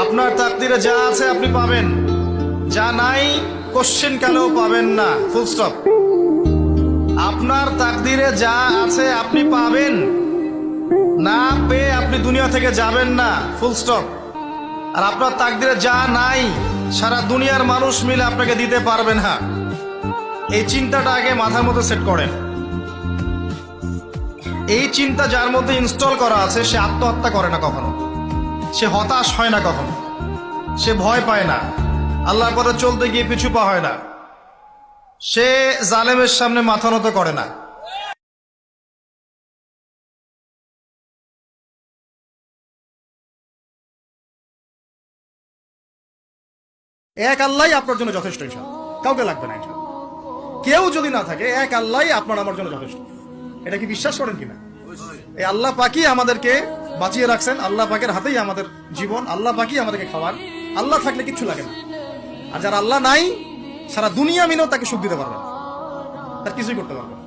আপনার তাকদিরে যা আছে আপনি পাবেন, যা নাই কোশ্চেন কালেও পাবেন না, ফুল স্টপ। আপনার তাকদিরে যা আছে আপনি পাবেন, না পেয়ে আপনি দুনিয়া থেকে যাবেন না, ফুল স্টপ। আর আপনার তাকদিরে যা নাই সারা দুনিয়ার মানুষ মিলে আপনাকে দিতে পারবে না। এই চিন্তাটা আগে মাথার মধ্যে সেট করেন। এই চিন্তা যার মধ্যে ইনস্টল করা আছে সে আত্মহত্যা করে না কখনো, সে হতাশ হয় না কখনো, সে ভয় পায় না, আল্লাহর পথে চলতে গিয়ে পিছু পা হয় না, সে জালেমের সামনে মাথা নত করে না। এক আল্লাহই আপনার জন্য যথেষ্ট, ইনশাআল্লাহ কাউকে লাগবে না। ইনশাআল্লাহ কেউ যদি না থাকে এক আল্লাহই আপনার আমার জন্য যথেষ্ট। এটা কি বিশ্বাস করেন কিনা? এই আল্লাহ পাকই আমাদেরকে বাঁচিয়ে রাখছেন, আল্লাহ পাকের হাতেই আমাদের জীবন, আল্লাহ পাকই আমাদেরকে খাওয়ান। আল্লাহ থাকলে কিচ্ছু লাগে না। আর যার আল্লাহ নাই সারা দুনিয়া মিলেও তাকে সুখ দিতে পারবে না, তার কিছুই করতে পারবে না।